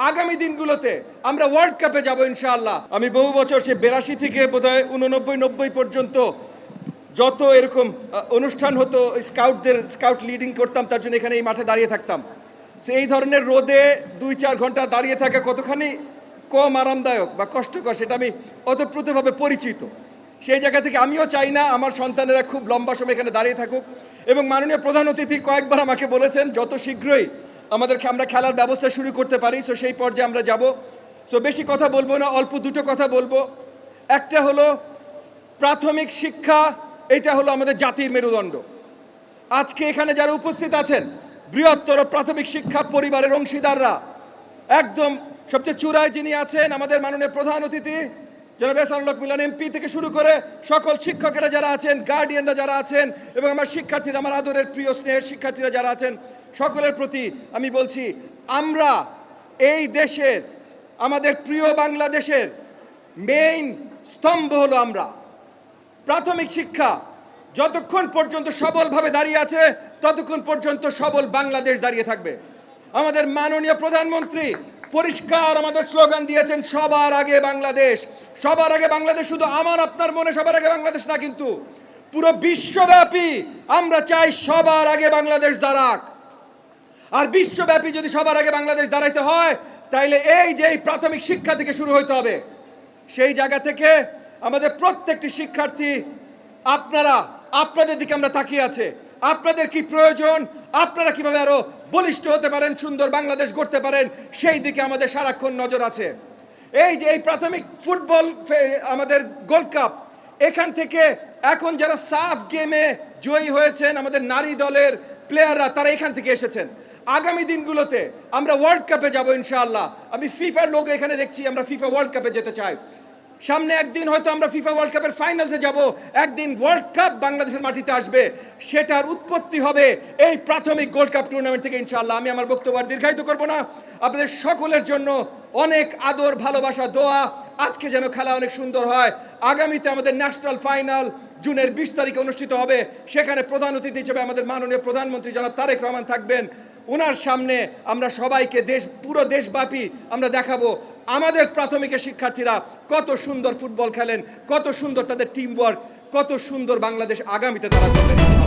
আগামী দিনগুলোতে আমরা ওয়ার্ল্ড কাপে যাব ইনশাআল্লাহ। আমি বহু বছর সে 82 থেকে বোধহয় 89 90 পর্যন্ত যত এরকম অনুষ্ঠান হতো, স্কাউট লিডিং করতাম, তার জন্য এখানে এই মাঠে দাঁড়িয়ে থাকতাম। সো এই ধরনের রোদে 2-4 ঘন্টা দাঁড়িয়ে থাকা কতখানি কম আরামদায়ক বা কষ্টকর সেটা আমি অতপ্রতভাবে পরিচিত। সেই জায়গা থেকে আমিও চাই না আমার সন্তানেরা খুব লম্বা সময় এখানে দাঁড়িয়ে থাকুক। এবং মাননীয় প্রধান অতিথি কয়েকবার আমাকে বলেছেন যত শীঘ্রই আমরা খেলার ব্যবস্থা শুরু করতে পারি, সো সেই পর্যায়ে আমরা যাব। সো বেশি কথা বলবো না, অল্প দুটো কথা বলবো। একটা হলো প্রাথমিক শিক্ষা, এটা হলো আমাদের জাতির মেরুদণ্ড। আজকে এখানে যারা উপস্থিত আছেন বৃহত্তর প্রাথমিক শিক্ষা পরিবারের অংশীদাররা, একদম সবচেয়ে চূড়ায় যিনি আছেন আমাদের মাননীয় প্রধান অতিথি জনাব এহসানুল হক মিলন এমপি থেকে শুরু করে সকল শিক্ষকেরা যারা আছেন, গার্ডিয়ানরা যারা আছেন এবং আমার শিক্ষার্থীরা, আমার আদরের প্রিয় স্নেহের শিক্ষার্থীরা যারা আছেন, সকলের প্রতি আমি বলছি, আমরা এই দেশের, আমাদের প্রিয় বাংলাদেশের মেইন স্তম্ভ হলো আমরা। প্রাথমিক শিক্ষা যতক্ষণ পর্যন্ত সবলভাবে দাঁড়িয়ে আছে ততক্ষণ পর্যন্ত সবল বাংলাদেশ দাঁড়িয়ে থাকবে। আমাদের মাননীয় প্রধানমন্ত্রী পরিষ্কার আমাদের স্লোগান দিয়েছেন, সবার আগে বাংলাদেশ। সবার আগে বাংলাদেশ শুধু আমার আপনার মনে সবার আগে বাংলাদেশ না, কিন্তু পুরো বিশ্বব্যাপী আমরা চাই সবার আগে বাংলাদেশ দাঁড়াক। আর বিশ্বব্যাপী যদি সবার আগে বাংলাদেশ দাঁড়াইতে হয় তাইলে এই যে প্রাথমিক শিক্ষা থেকে শুরু হতে হবে। সেই জায়গা থেকে আমাদের প্রত্যেকটি শিক্ষার্থী, আপনাদের দিকে আমরা তাকিয়ে আছে। আপনাদের কি প্রয়োজন, আপনারা কিভাবে আরো বলিষ্ঠ হতে পারেন, সুন্দর বাংলাদেশ গড়তে পারেন, সেই দিকে আমাদের সারাক্ষণ নজর আছে। এই যে এই প্রাথমিক ফুটবল আমাদের গোল্ড কাপ, এখান থেকে এখন যারা সাফ গেমে জয়ী হয়েছেন আমাদের নারী দলের প্লেয়াররা, তারা এখান থেকে এসেছেন। আগামী দিনগুলোতে আমরা ওয়ার্ল্ড কাপে যাব ইনশাআল্লাহ। আমি ফিফার লোগো এখানে দেখছি, আমরা ফিফা ওয়ার্ল্ড কাপে যেতে চাই। সামনে একদিন হয়তো আমরা ফিফা ওয়ার্ল্ড কাপের ফাইনালসে যাব, একদিন ওয়ার্ল্ড কাপ বাংলাদেশের মাটিতে আসবে। সেটার উৎপত্তি হবে এই প্রাথমিক গোল্ড কাপ টুর্নামেন্ট থেকে ইনশাআল্লাহ। আমি আমার বক্তব্য আর দীর্ঘায়িত করব না। আপনাদের সকলের জন্য অনেক আদর, ভালোবাসা, দোয়া। আজকে যেন খেলা অনেক সুন্দর হয়। আগামীতে আমাদের ন্যাশনাল ফাইনাল জুনের 20 তারিখে অনুষ্ঠিত হবে। সেখানে প্রধান অতিথি হিসেবে আমাদের মাননীয় প্রধানমন্ত্রী জনাব তারেক রহমান থাকবেন। ওনার সামনে আমরা সবাইকে পুরো দেশব্যাপী আমরা দেখাবো আমাদের প্রাথমিকের শিক্ষার্থীরা কত সুন্দর ফুটবল খেলেন, কত সুন্দর তাদের টিম ওয়ার্ক, কত সুন্দর বাংলাদেশ আগামীতে তারা করবেন।